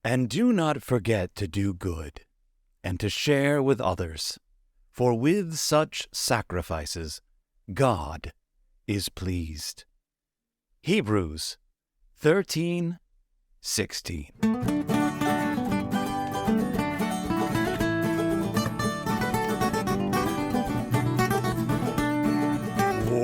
And do not forget to do good, and to share with others, for with such sacrifices God is pleased. Hebrews 13:16.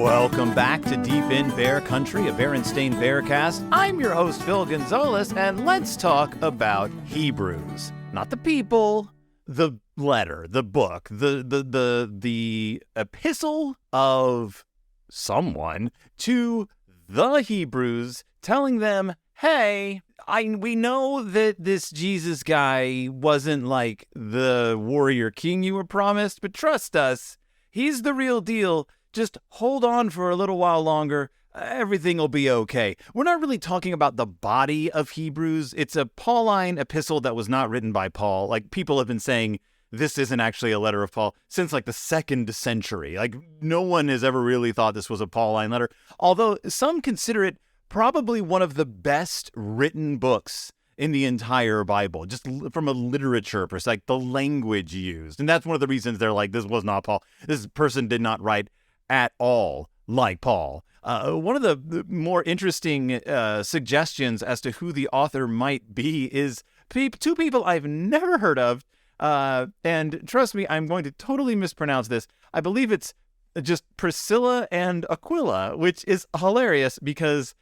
Welcome back to Deep in Bear Country, a Berenstain Bearcast. I'm your host, Phil Gonzalez, and let's talk about Hebrews. Not the people, the letter, the book, the epistle of someone to the Hebrews, telling them, hey, we know that this Jesus guy wasn't like the warrior king you were promised, but trust us, he's the real deal. Just hold on for a little while longer. Everything will be okay. We're not really talking about the body of Hebrews. It's a Pauline epistle that was not written by Paul. Like, people have been saying this isn't actually a letter of Paul since like the 2nd century. Like, no one has ever really thought this was a Pauline letter, although some consider it probably one of the best written books in the entire Bible, just from a literature perspective, the language used. And that's one of the reasons they're like, this was not Paul. This person did not write at all like Paul. One of the more interesting suggestions as to who the author might be is two people I've never heard of. And trust me, I'm going to totally mispronounce this. I believe it's just Priscilla and Aquila, which is hilarious because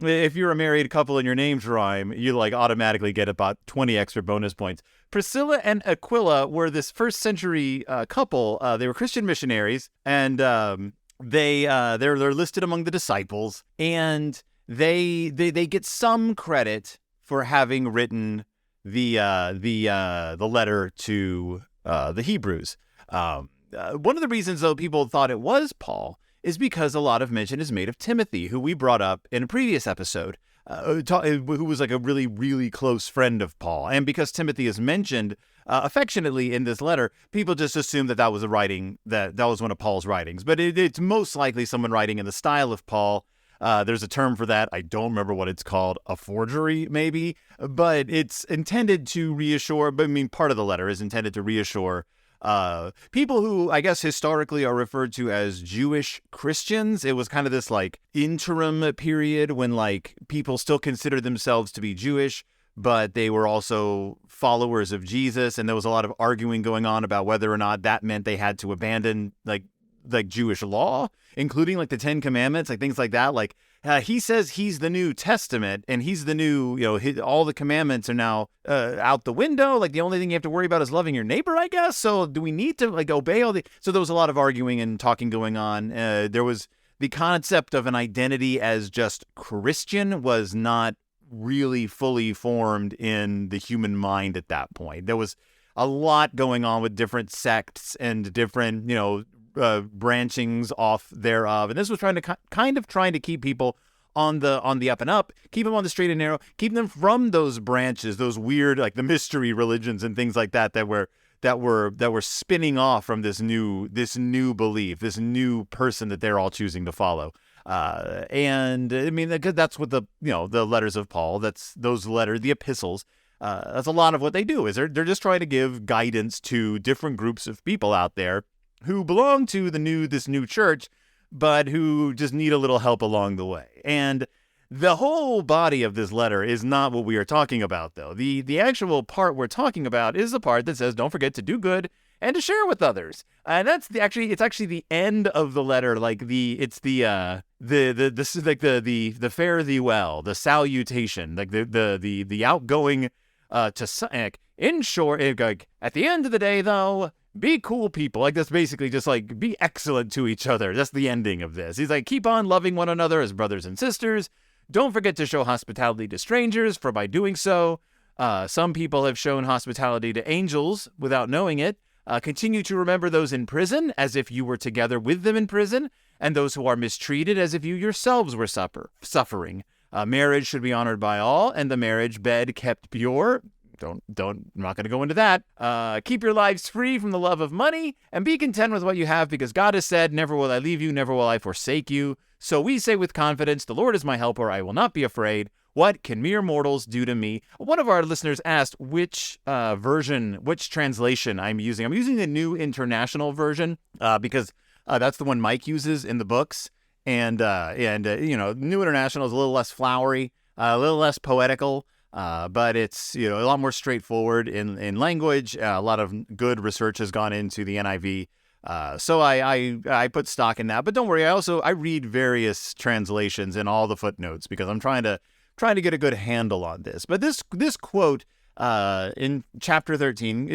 if you're a married couple and your names rhyme, you like automatically get about 20 extra bonus points. Priscilla and Aquila were this first century couple. They were Christian missionaries, and they're listed among the disciples, and they get some credit for having written the letter to the Hebrews. One of the reasons, though, people thought it was Paul is because a lot of mention is made of Timothy, who we brought up in a previous episode, who was like a really, really close friend of Paul. And because Timothy is mentioned affectionately in this letter, people just assume that was a writing, that was one of Paul's writings. But it's most likely someone writing in the style of Paul. There's a term for that. I don't remember what it's called. A forgery, maybe. But it's intended to reassure. But I mean, part of the letter is intended to reassure people who I guess historically are referred to as Jewish Christians. It was kind of this like interim period when like people still considered themselves to be Jewish, but they were also followers of Jesus. And there was a lot of arguing going on about whether or not that meant they had to abandon like Jewish law, including like the 10 Commandments, like things like that. Like he says he's the New Testament and he's the new, all the commandments are now out the window. Like the only thing you have to worry about is loving your neighbor, I guess. So do we need to like obey all the? So there was a lot of arguing and talking going on. There was the concept of an identity as just Christian was not really fully formed in the human mind at that point. There was a lot going on with different sects and different, branchings off thereof, and this was trying to keep people on the up and up, keep them on the straight and narrow, keep them from those branches, those weird like the mystery religions and things like that were spinning off from this new belief, this new person that they're all choosing to follow. And I mean that's what the letters of Paul, that's those letters, the epistles. That's a lot of what they do is they're just trying to give guidance to different groups of people out there who belong to this new church, but who just need a little help along the way. And the whole body of this letter is not what we are talking about, though. The actual part we're talking about is the part that says, don't forget to do good and to share with others. And that's it's actually the end of the letter. Like the fare thee well, the salutation, like the outgoing in short, like at the end of the day, though, be cool people. Like, that's basically just like, be excellent to each other. That's the ending of this. He's like, keep on loving one another as brothers and sisters. Don't forget to show hospitality to strangers, for by doing so, some people have shown hospitality to angels without knowing it. Continue to remember those in prison as if you were together with them in prison, and those who are mistreated as if you yourselves were suffering. Marriage should be honored by all, and the marriage bed kept pure. I'm not going to go into that. Keep your lives free from the love of money and be content with what you have, because God has said, never will I leave you, never will I forsake you. So we say with confidence, the Lord is my helper, I will not be afraid. What can mere mortals do to me? One of our listeners asked which translation I'm using. I'm using the New International Version because that's the one Mike uses in the books. And New International is a little less flowery, a little less poetical, but it's, a lot more straightforward in language. A lot of good research has gone into the NIV. So I put stock in that. But don't worry, I read various translations and all the footnotes because I'm trying to get a good handle on this. But this quote in chapter 13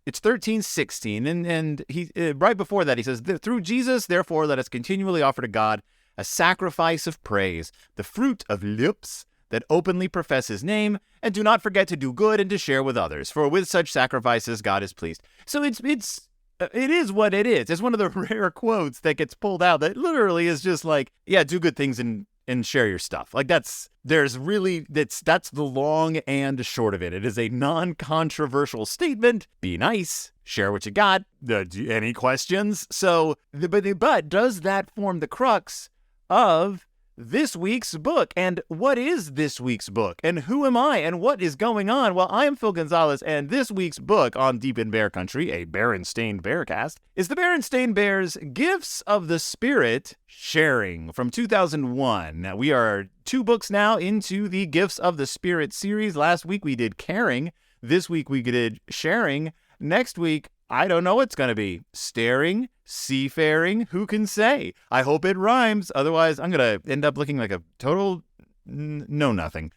it's 13:16, and he right before that he says, "Through Jesus, therefore, let us continually offer to God a sacrifice of praise, the fruit of lips that openly profess his name, and do not forget to do good and to share with others, for with such sacrifices God is pleased." So it is what it is. It's one of the rare quotes that gets pulled out that literally is just like, yeah, do good things and share your stuff. Like that's the long and short of it. It is a non-controversial statement. Be nice. Share what you got. Any questions? So, but does that form the crux of this week's book? And what is this week's book? And who am I? And what is going on? Well, I am Phil Gonzalez, and this week's book on Deep in Bear Country, a Berenstain Bearcast, is the Berenstain Bears Gifts of the Spirit Sharing from 2001. Now, we are 2 books now into the Gifts of the Spirit series. Last week we did Caring. This week we did Sharing. Next week, I don't know what's going to be. Staring, seafaring, who can say? I hope it rhymes. Otherwise, I'm going to end up looking like a total know-nothing.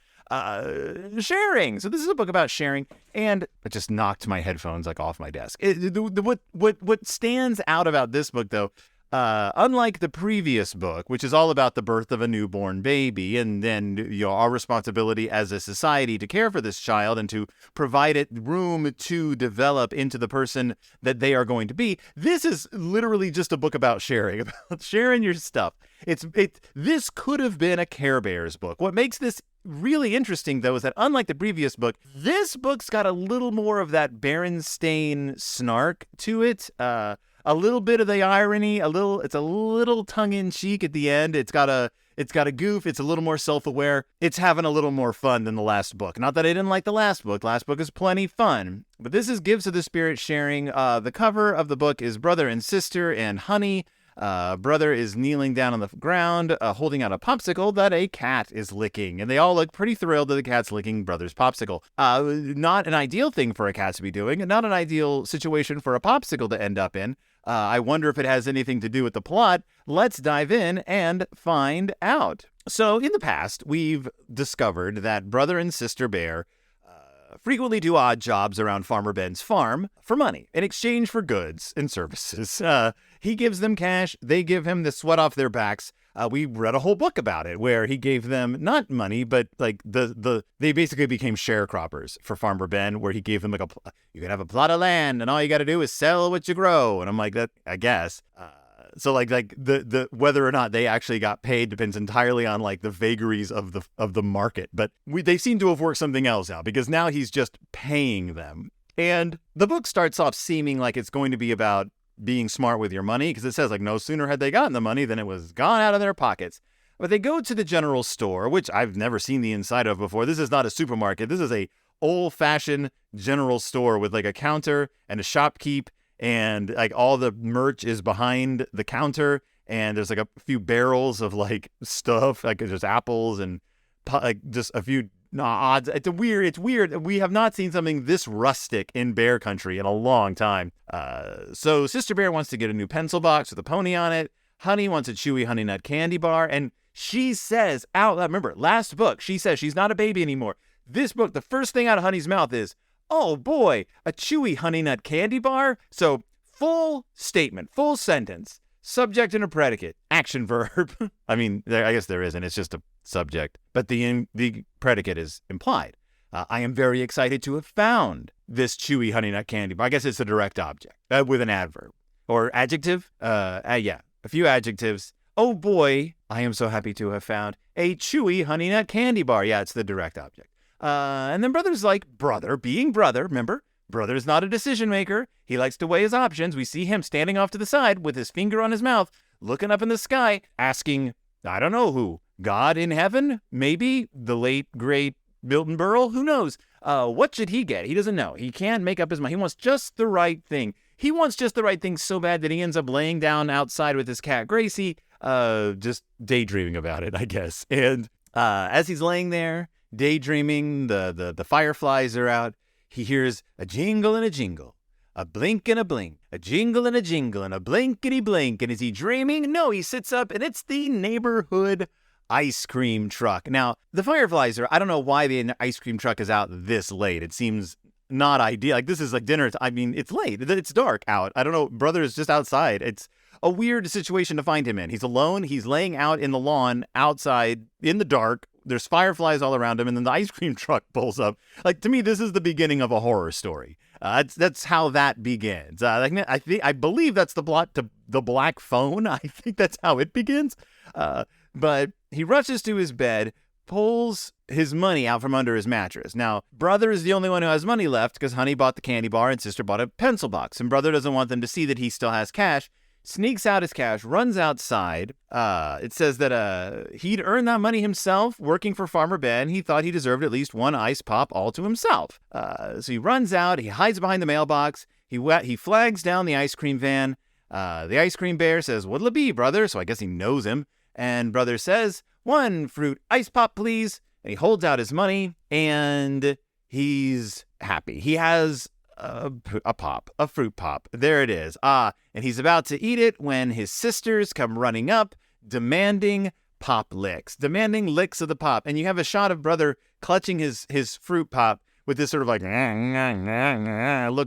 Sharing. So this is a book about sharing, and it just knocked my headphones off my desk. What stands out about this book, though, unlike the previous book, which is all about the birth of a newborn baby and then our responsibility as a society to care for this child and to provide it room to develop into the person that they are going to be, this is literally just a book about sharing, about sharing your stuff. This could have been a Care Bears book. What makes this really interesting, though, is that unlike the previous book, this book's got a little more of that Berenstain snark to it. A little bit of the irony, it's a little tongue-in-cheek at the end. It's got a goof. It's a little more self-aware. It's having a little more fun than the last book. Not that I didn't like the last book. Last book is plenty fun. But this is Gifts of the Spirit Sharing. The cover of the book is brother and sister and honey. Brother is kneeling down on the ground, holding out a popsicle that a cat is licking. And they all look pretty thrilled that the cat's licking brother's popsicle. Not an ideal thing for a cat to be doing, and not an ideal situation for a popsicle to end up in. I wonder if it has anything to do with the plot. Let's dive in and find out. So in the past, we've discovered that brother and sister bear frequently do odd jobs around Farmer Ben's farm for money in exchange for goods and services. He gives them cash. They give him the sweat off their backs. We read a whole book about it where he gave them not money, but like they basically became sharecroppers for Farmer Ben, where he gave them you can have a plot of land and all you got to do is sell what you grow. And I'm like, that, I guess. So like the whether or not they actually got paid depends entirely on like the vagaries of the market. But they seem to have worked something else out because now he's just paying them. And the book starts off seeming like it's going to be about being smart with your money, because it says like no sooner had they gotten the money than it was gone out of their pockets. But they go to the general store, which I've never seen the inside of before. This is not a supermarket. This is a old-fashioned general store with like a counter and a shopkeep, and like all the merch is behind the counter, and there's like a few barrels of like stuff, like there's apples and like just a few odds. It's weird. We have not seen something this rustic in bear country in a long time. So Sister Bear wants to get a new pencil box with a pony on it. Honey wants a chewy Honey Nut candy bar, and she says out loud, remember, last book, she says she's not a baby anymore. This book, the first thing out of Honey's mouth is, oh boy, a chewy Honey Nut candy bar? So full statement, full sentence, subject and a predicate, action verb. I mean, I guess there isn't, it's just a subject, but the predicate is implied. I am very excited to have found this chewy Honey Nut candy bar. I guess it's a direct object with an adverb or adjective. Yeah, a few adjectives. Oh boy, I am so happy to have found a chewy Honey Nut candy bar. Yeah, it's the direct object. And then brother's like, brother, being brother, remember, brother's not a decision maker. He likes to weigh his options. We see him standing off to the side with his finger on his mouth, looking up in the sky, asking, I don't know who, God in heaven? Maybe. The late, great Milton Berle? Who knows? What should he get? He doesn't know. He can't make up his mind. He wants just the right thing. He wants just the right thing so bad that he ends up laying down outside with his cat, Gracie, just daydreaming about it, I guess. And as he's laying there, daydreaming, the fireflies are out, he hears a jingle and a jingle, a blink and a blink, a jingle and a jingle, and a blinkety blink. And is he dreaming? No, he sits up, and it's the neighborhood ice cream truck. Now, the fireflies I don't know why the ice cream truck is out this late. It seems not ideal. Like, this is like dinner. I mean, it's late. It's dark out. I don't know. Brother is just outside. It's a weird situation to find him in. He's alone. He's laying out in the lawn outside in the dark. There's fireflies all around him, and then the ice cream truck pulls up. Like, to me, this is the beginning of a horror story. That's how that begins. I believe that's the plot to The Black Phone. I think that's how it begins. But he rushes to his bed, pulls his money out from under his mattress. Now, brother is the only one who has money left because honey bought the candy bar and sister bought a pencil box. And brother doesn't want them to see that he still has cash. Sneaks out his cash, runs outside. It says that he'd earned that money himself working for Farmer Ben. He thought he deserved at least one ice pop all to himself. So he runs out. He hides behind the mailbox. He flags down the ice cream van. The ice cream bear says, "What'll it be, brother?" So I guess he knows him. And brother says, "1 fruit ice pop, please." And he holds out his money, and he's happy. He has a fruit pop. There it is. And he's about to eat it when his sisters come running up, demanding pop licks, demanding licks of the pop. And you have a shot of brother clutching his fruit pop with this sort of like look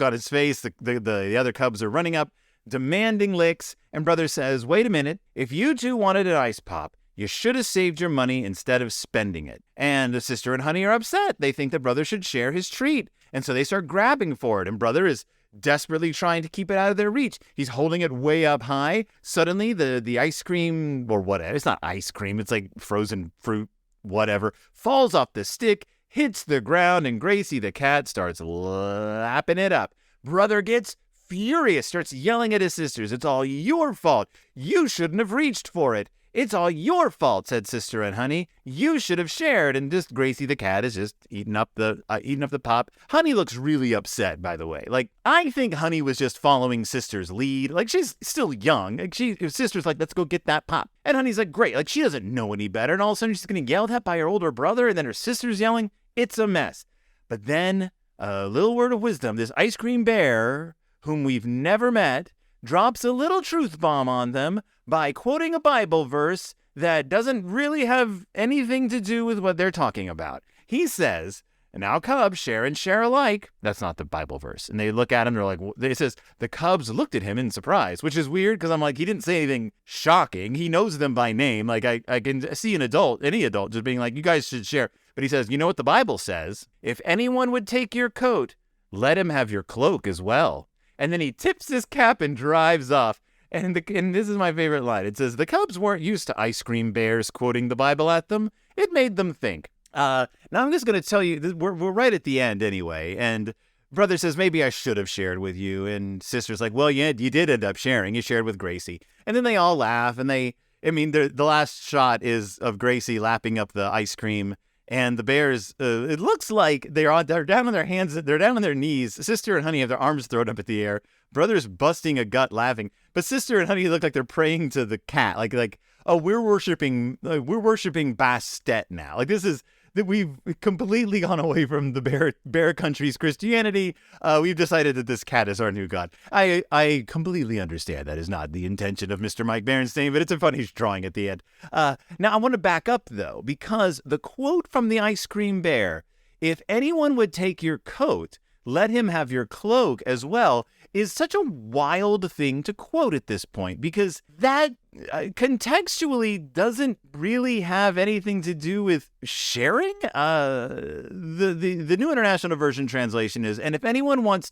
on his face. The other cubs are running up, demanding licks. And brother says, "Wait a minute. If you two wanted an ice pop, you should have saved your money instead of spending it." And the sister and honey are upset. They think that brother should share his treat. And so they start grabbing for it. And brother is desperately trying to keep it out of their reach. He's holding it way up high. Suddenly, the ice cream, or whatever, it's not ice cream, it's like frozen fruit, whatever, falls off the stick, hits the ground, and Gracie the cat starts lapping it up. Brother gets furious, starts yelling at his sisters. "It's all your fault. You shouldn't have reached for it. It's all your fault," said sister and honey. "You should have shared." And just Gracie the cat is just eating up the pop. Honey looks really upset, by the way. Like, I think honey was just following sister's lead. Like, she's still young. Like, sister's like, "Let's go get that pop." And honey's like, "Great." Like, she doesn't know any better. And all of a sudden she's getting yelled at by her older brother. And then her sister's yelling. It's a mess. But then a little word of wisdom. This ice cream bear, whom we've never met, drops a little truth bomb on them by quoting a Bible verse that doesn't really have anything to do with what they're talking about. He says, "Now cubs share and share alike." That's not the Bible verse. And they look at him, they're like, it says, the cubs looked at him in surprise, which is weird because I'm like, he didn't say anything shocking. He knows them by name. Like, I can see any adult just being like, "You guys should share." But he says, "You know what the Bible says? If anyone would take your coat, let him have your cloak as well." And then he tips his cap and drives off. And this is my favorite line. It says, "The cubs weren't used to ice cream bears quoting the Bible at them. It made them think." Now I'm just going to tell you, we're right at the end anyway. And brother says, "Maybe I should have shared with you." And sister's like, "Well, yeah, you did end up sharing. You shared with Gracie." And then they all laugh. And the last shot is of Gracie lapping up the ice cream. And the bears, it looks like they're down on their hands, they're down on their knees. Sister and honey have their arms thrown up at the air. Brother's busting a gut laughing. But sister and honey look like they're praying to the cat. Like, "Oh, we're worshiping Bastet now." Like, this is, that we've completely gone away from the bear country's Christianity. We've decided that this cat is our new god. I completely understand that is not the intention of Mr. Mike Berenstain, but it's a funny drawing at the end. Now I want to back up though, because the quote from the ice cream bear, "If anyone would take your coat, let him have your cloak as well," is such a wild thing to quote at this point, because that contextually doesn't really have anything to do with sharing. The New International Version translation is, and if anyone wants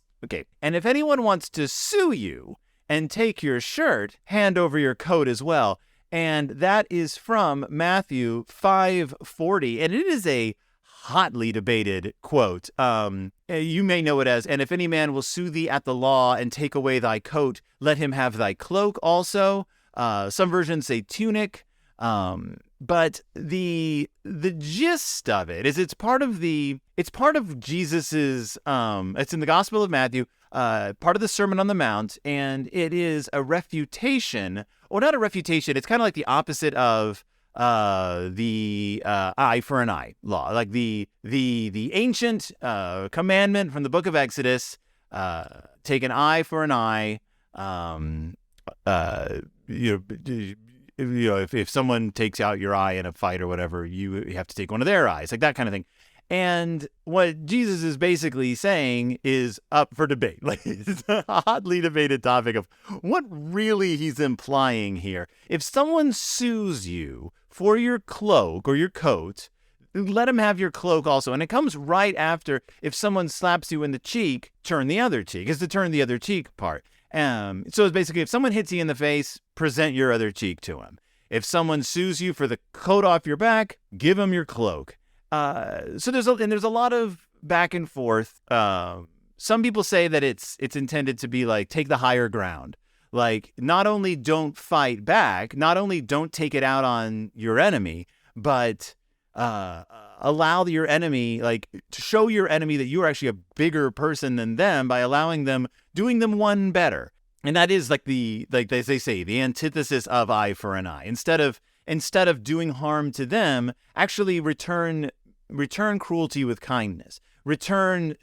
to sue you and take your shirt, hand over your coat as well. And that is from Matthew 5:40, and it is a hotly debated quote. You may know it as, "And if any man will sue thee at the law and take away thy coat, let him have thy cloak also." Some versions say tunic. But the gist of it is it's part of Jesus's it's in the Gospel of Matthew, part of the Sermon on the Mount, and it is a refutation, or not a refutation, it's kind of like the opposite of the eye for an eye law, like the ancient commandment from the book of Exodus, take an eye for an eye. If someone takes out your eye in a fight or whatever, you have to take one of their eyes, like that kind of thing. And what Jesus is basically saying is up for debate. Like, it's a hotly debated topic of what really he's implying here. If someone sues you for your cloak or your coat, let him have your cloak also. And it comes right after, if someone slaps you in the cheek, turn the other cheek. It's the turn the other cheek part. So it's basically, if someone hits you in the face, present your other cheek to him. If someone sues you for the coat off your back, give him your cloak. So there's a lot of back and forth. Some people say that it's intended to be like, take the higher ground. Like, not only don't fight back, not only don't take it out on your enemy, but allow your enemy, like, to show your enemy that you're actually a bigger person than them by doing them one better. And that is like they say, the antithesis of eye for an eye. Instead of doing harm to them, actually return cruelty with kindness. Return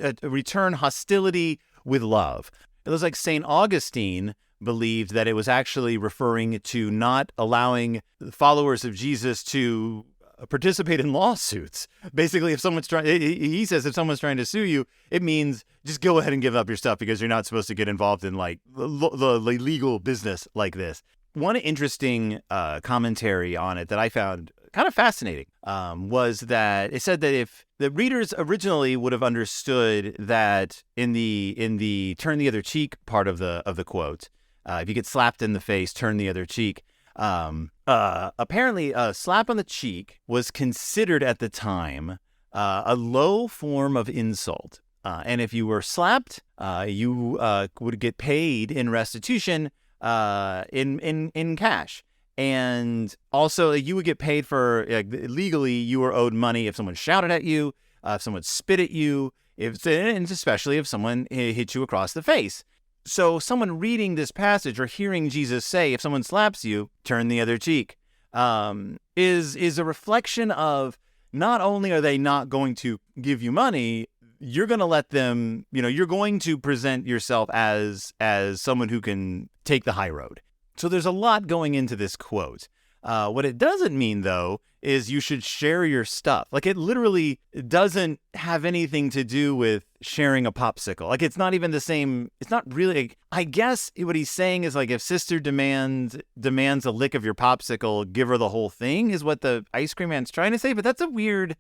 hostility with love. It was like St. Augustine believed that it was actually referring to not allowing followers of Jesus to participate in lawsuits. Basically, if someone's he says if someone's trying to sue you, it means just go ahead and give up your stuff, because you're not supposed to get involved in like the legal business like this. One interesting commentary on it that I found kind of fascinating was that it said that if the readers originally would have understood that in the turn the other cheek part of the quote, if you get slapped in the face, turn the other cheek. Apparently a slap on the cheek was considered at the time a low form of insult. And if you were slapped, you would get paid in restitution in cash. And also you would get paid for, legally you were owed money if someone shouted at you, if someone spit at you, and especially if someone hit you across the face. So someone reading this passage or hearing Jesus say, if someone slaps you, turn the other cheek, is a reflection of, not only are they not going to give you money, you're going to let them, you're going to present yourself as someone who can take the high road. So there's a lot going into this quote. What it doesn't mean, though, is you should share your stuff. Like, it literally doesn't have anything to do with sharing a popsicle. Like, it's not even the same. It's not really. I guess what he's saying is, like, if sister demands a lick of your popsicle, give her the whole thing, is what the ice cream man's trying to say. But that's a weird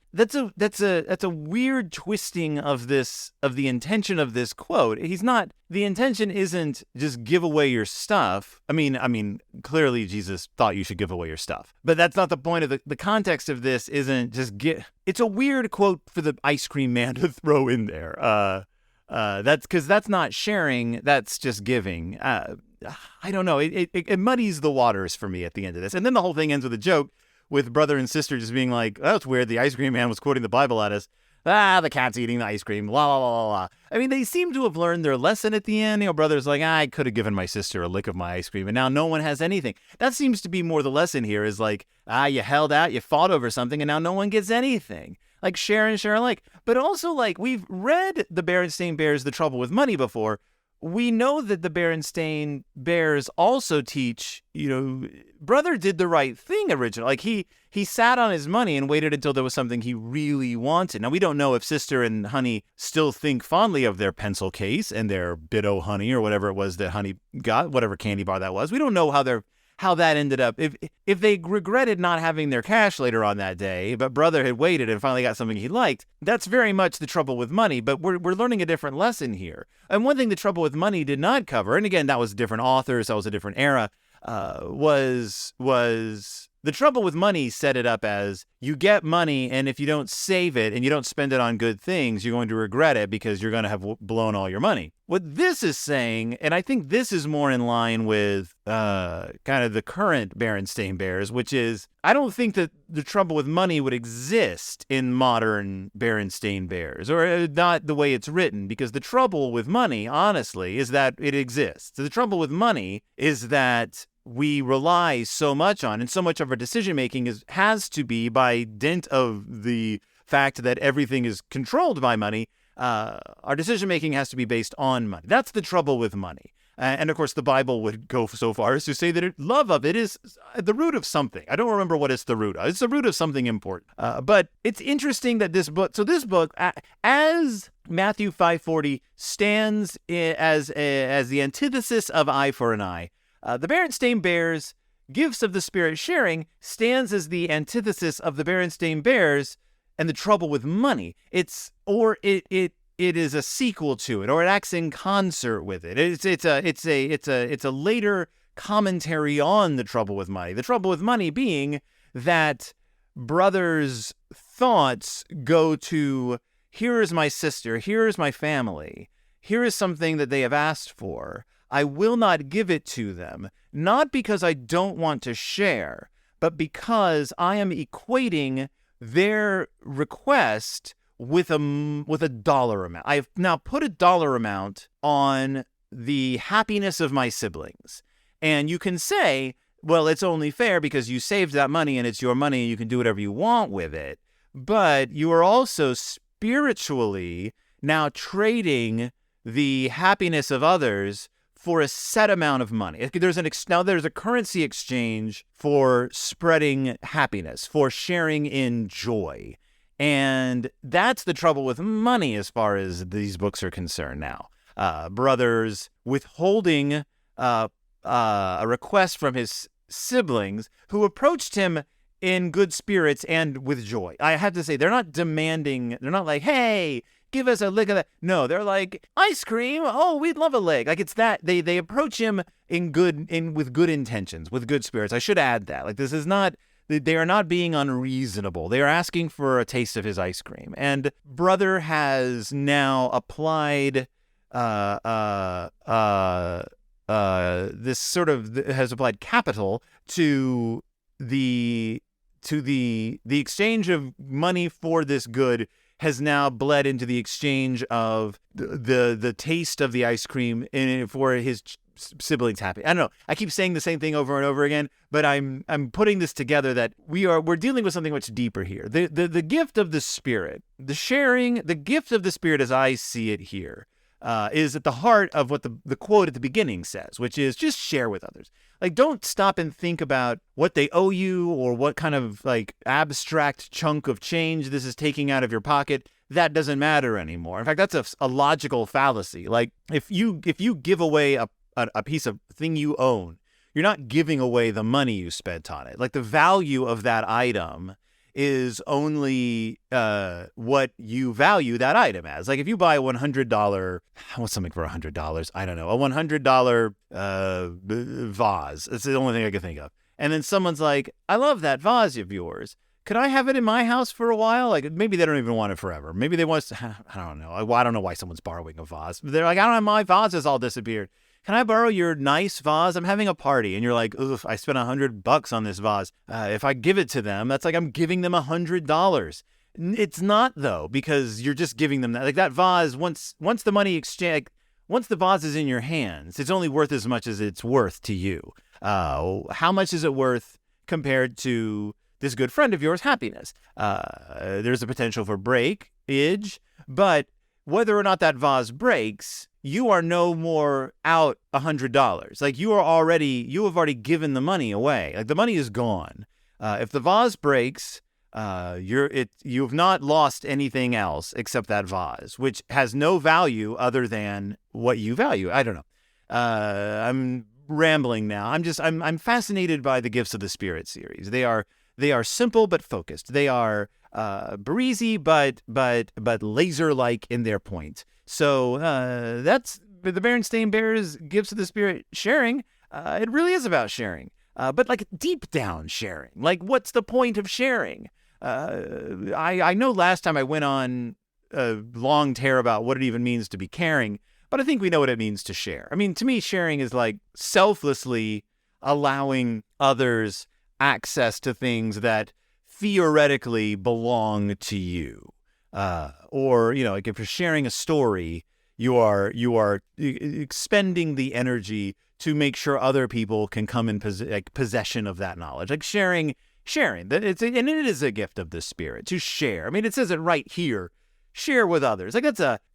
twisting of the intention of this quote. The intention isn't just give away your stuff. I mean, clearly Jesus thought you should give away your stuff, but that's not the point of the context of this. Isn't just it's a weird quote for the ice cream man to throw in there. That's because that's not sharing. That's just giving. I don't know. It muddies the waters for me at the end of this. And then the whole thing ends with a joke with brother and sister just being like, oh, that's weird. The ice cream man was quoting the Bible at us. The cat's eating the ice cream, la, la, la, la. I mean, they seem to have learned their lesson at the end. Brother's like, I could have given my sister a lick of my ice cream, and now no one has anything. That seems to be more the lesson here, is like, you held out, you fought over something, and now no one gets anything. Like, share and share alike. But also, like, we've read the Berenstain Bears, The Trouble with Money before. We know that the Berenstain Bears also teach, brother did the right thing originally. Like, he sat on his money and waited until there was something he really wanted. Now, we don't know if sister and honey still think fondly of their pencil case and their bit-o honey or whatever it was that honey got, whatever candy bar that was. We don't know how that ended up. If they regretted not having their cash later on that day, but brother had waited and finally got something he liked, that's very much the trouble with money. But we're learning a different lesson here. And one thing the trouble with money did not cover, and again, that was different authors, that was a different era, was The trouble with money set it up as you get money, and if you don't save it and you don't spend it on good things, you're going to regret it because you're going to have blown all your money. What this is saying, and I think this is more in line with kind of the current Berenstain Bears, which is I don't think that the trouble with money would exist in modern Berenstain Bears, or not the way it's written, because the trouble with money, honestly, is that it exists. The trouble with money is that we rely so much on, and so much of our decision-making has to be by dint of the fact that everything is controlled by money. Our decision-making has to be based on money. That's the trouble with money. And of course, the Bible would go so far as to say that love of it is the root of something. I don't remember what it's the root of. It's the root of something important. But it's interesting that this book, as Matthew 5:40 stands as the antithesis of eye for an eye, the Berenstain Bears' gifts of the Spirit sharing stands as the antithesis of the Berenstain Bears and the trouble with money. It is a sequel to it, or it acts in concert with it. It's a later commentary on the trouble with money. The trouble with money being that brothers' thoughts go to, here is my sister, here is my family, here is something that they have asked for. I will not give it to them, not because I don't want to share, but because I am equating their request with a dollar amount. I have now put a dollar amount on the happiness of my siblings. And you can say, well, it's only fair because you saved that money and it's your money and you can do whatever you want with it. But you are also spiritually now trading the happiness of others for a set amount of money. There's a currency exchange for spreading happiness, for sharing in joy. And that's the trouble with money as far as these books are concerned now. Brothers withholding a request from his siblings who approached him in good spirits and with joy. I have to say, they're not demanding, they're not like, hey, give us a lick of that. No, they're like, ice cream. Oh, we'd love a lick. Like, it's that they approach him with good intentions, with good spirits. I should add that. Like, this is not, they are not being unreasonable. They are asking for a taste of his ice cream. And brother has now applied this sort of has applied capital to the exchange of money for this good has now bled into the exchange of the taste of the ice cream for his siblings happy. I don't know. I keep saying the same thing over and over again, but I'm putting this together that we're dealing with something much deeper here. The gift of the Spirit, the sharing, the gift of the Spirit as I see it here, is at the heart of what the quote at the beginning says, which is just share with others. Like, don't stop and think about what they owe you or what kind of like abstract chunk of change this is taking out of your pocket. That doesn't matter anymore. In fact, that's a logical fallacy. Like, if you give away a piece of thing you own, you're not giving away the money you spent on it. Like, the value of that item is only what you value that item as. Like, if you buy a $100, what's something for $100? I don't know, a $100 vase. It's the only thing I can think of. And then someone's like, I love that vase of yours. Could I have it in my house for a while? Like, maybe they don't even want it forever. Maybe they want to, I don't know. I don't know why someone's borrowing a vase. They're like, I don't have my vases all disappeared. Can I borrow your nice vase? I'm having a party. And you're like, oof, I spent $100 on this vase. If I give it to them, that's like I'm giving them $100. It's not, though, because you're just giving them that. Like, that vase, once the money exchange, once the vase is in your hands, it's only worth as much as it's worth to you. How much is it worth compared to this good friend of yours' happiness? There's a potential for breakage, but whether or not that vase breaks, you are no more out $100. Like, you have already given the money away. Like, the money is gone. If the vase breaks, you've not lost anything else except that vase, which has no value other than what you value. I don't know. I'm rambling now. I'm fascinated by the Gifts of the Spirit series. They are simple but focused. They are breezy but laser-like in their point. So that's the Berenstain Bears Gifts of the Spirit sharing. It really is about sharing. but like deep down sharing. Like, what's the point of sharing? I know last time I went on a long tear about what it even means to be caring, but I think we know what it means to share. I mean, to me, sharing is like selflessly allowing others access to things that theoretically belong to you. Or, like if you're sharing a story, you are expending the energy to make sure other people can come in possession of that knowledge. Like sharing that and it is a gift of the Spirit to share. I mean, it says it right here. Share with others. Like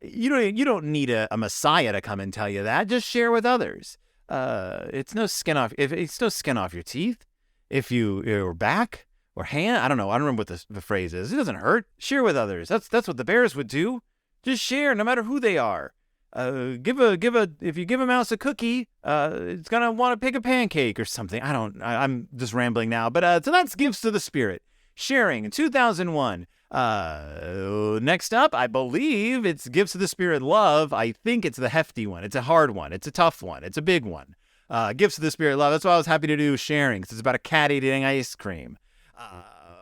you don't need a Messiah to come and tell you that. Just share with others. It's no skin off your teeth. If your back or hand, I don't know. I don't remember what the phrase is. It doesn't hurt. Share with others. That's what the bears would do. Just share, no matter who they are. If you give a mouse a cookie, it's gonna want to pick a pancake or something. I'm just rambling now. But so that's gifts to the Spirit. Sharing in 2001. Next up, I believe it's Gifts of the Spirit Love. I think it's the hefty one. It's a hard one. It's a tough one. It's a big one. Gifts of the Spirit Love. That's why I was happy to do sharing, because it's about a cat eating ice cream.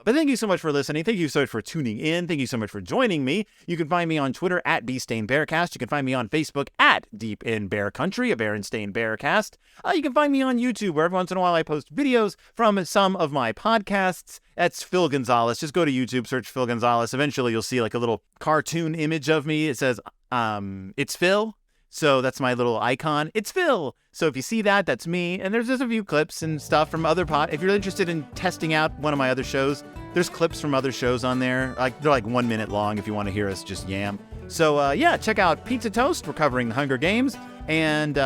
But thank you so much for listening. Thank you so much for tuning in. Thank you so much for joining me. You can find me on Twitter at @BStainBearcast. You can find me on Facebook at Deep in Bear Country, a Berenstain Bearcast. You can find me on YouTube, where every once in a while I post videos from some of my podcasts. That's Phil Gonzalez. Just go to YouTube, search Phil Gonzalez. Eventually you'll see like a little cartoon image of me. It says, it's Phil. So that's my little icon. It's Phil. So if you see that, that's me. And there's just a few clips and stuff from other If you're interested in testing out one of my other shows, there's clips from other shows on there. They're like 1 minute long if you want to hear us just yam. So check out Pizza Toast. We're covering the Hunger Games. And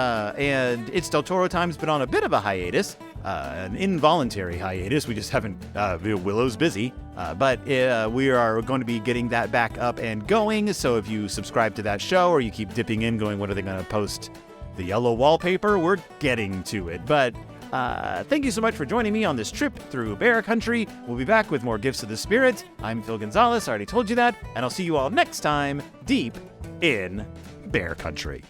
It's Del Toro Time's been on a bit of a hiatus, an involuntary hiatus. We just haven't, Willow's busy, but we are going to be getting that back up and going. So if you subscribe to that show, or you keep dipping in going, what are they going to post? The yellow wallpaper? We're getting to it. But thank you so much for joining me on this trip through Bear Country. We'll be back with more Gifts of the Spirit. I'm Phil Gonzalez. I already told you that. And I'll see you all next time, deep in Bear Country.